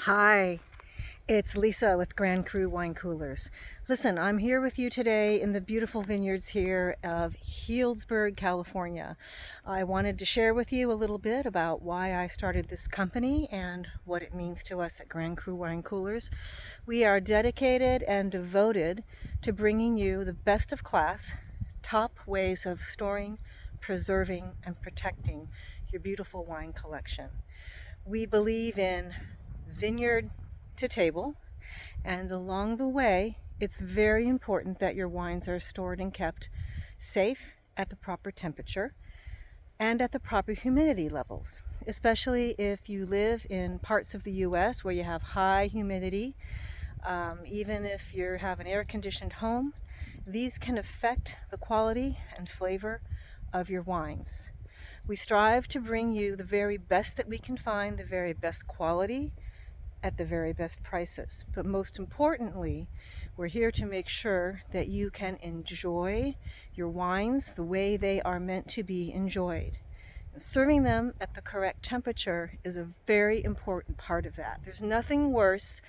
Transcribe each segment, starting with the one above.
Hi, it's Lisa with Grand Cru Wine Coolers. Listen, I'm here with you today in the beautiful vineyards here of Healdsburg, California. I wanted to share with you a little bit about why I started this company and what it means to us at Grand Cru Wine Coolers. We are dedicated and devoted to bringing you the best of class, top ways of storing, preserving, and protecting your beautiful wine collection. We believe in vineyard to table, and along the way it's very important that your wines are stored and kept safe at the proper temperature and at the proper humidity levels, especially if you live in parts of the US where you have high humidity. Even if you have an air-conditioned home, these can affect the quality and flavor of your wines. We strive to bring you the very best that we can find, the very best quality, at the very best prices. But most importantly, we're here to make sure that you can enjoy your wines the way they are meant to be enjoyed. Serving them at the correct temperature is a very important part of that. There's nothing worse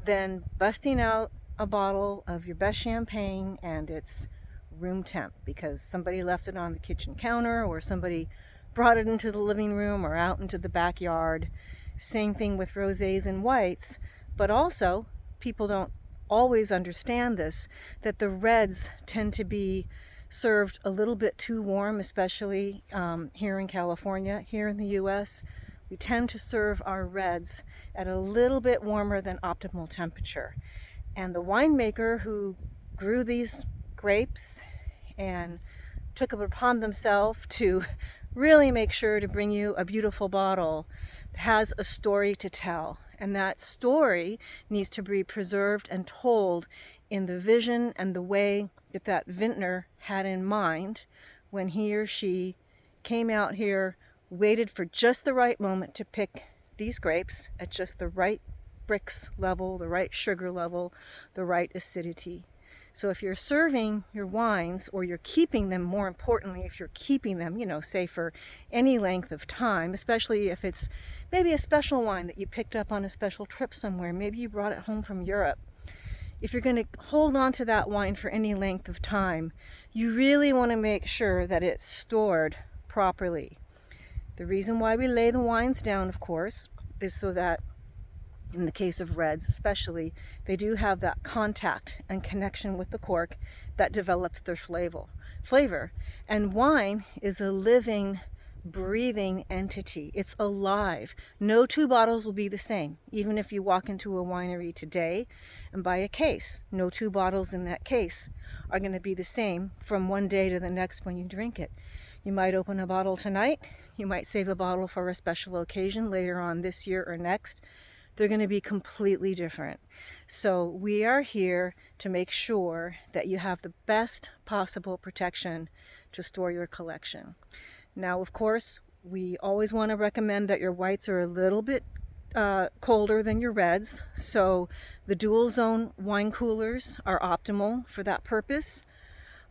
than busting out a bottle of your best champagne and it's room temp because somebody left it on the kitchen counter or somebody brought it into the living room or out into the backyard. Same thing with rosés and whites, but also people don't always understand this, that the reds tend to be served a little bit too warm, especially here in California. Here in the US, we tend to serve our reds at a little bit warmer than optimal temperature. And the winemaker who grew these grapes and took it upon themselves to really make sure to bring you a beautiful bottle has a story to tell, and that story needs to be preserved and told in the vision and the way that that vintner had in mind when he or she came out here, waited for just the right moment to pick these grapes at just the right Brix level, the right sugar level, the right acidity. So if you're serving your wines, or you're keeping them, more importantly, if you're keeping them, say for any length of time, especially if it's maybe a special wine that you picked up on a special trip somewhere, maybe you brought it home from Europe. If you're going to hold on to that wine for any length of time, you really want to make sure that it's stored properly. The reason why we lay the wines down, of course, is so that in the case of reds especially, they do have that contact and connection with the cork that develops their flavor. And wine is a living, breathing entity. It's alive. No two bottles will be the same. Even if you walk into a winery today and buy a case, no two bottles in that case are going to be the same from one day to the next when you drink it. You might open a bottle tonight. You might save a bottle for a special occasion later on this year or next. They're going to be completely different. So we are here to make sure that you have the best possible protection to store your collection. Now, of course, we always want to recommend that your whites are a little bit colder than your reds. So the dual zone wine coolers are optimal for that purpose.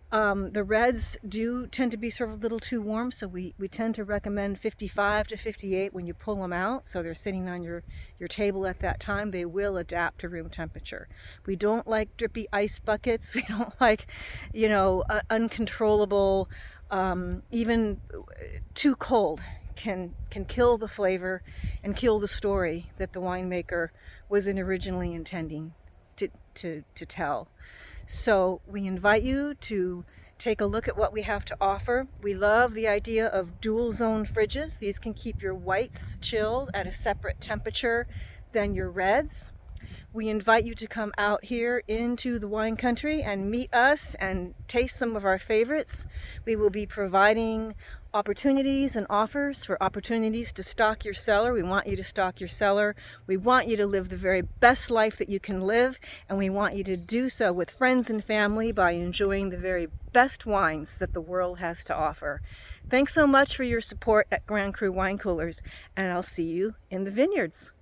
The reds do tend to be served a little too warm, so we tend to recommend 55 to 58 when you pull them out, so they're sitting on your table at that time. They will adapt to room temperature. We don't like drippy ice buckets. We don't like, uncontrollable, even too cold can kill the flavor and kill the story that the winemaker was originally intending to tell. So we invite you to take a look at what we have to offer. We love the idea of dual zone fridges. These can keep your whites chilled at a separate temperature than your reds. We invite you to come out here into the wine country and meet us and taste some of our favorites. We will be providing opportunities and offers for opportunities to stock your cellar. We want you to stock your cellar. We want you to live the very best life that you can live, and we want you to do so with friends and family by enjoying the very best wines that the world has to offer. Thanks so much for your support at Grand Cru Wine Coolers, and I'll see you in the vineyards.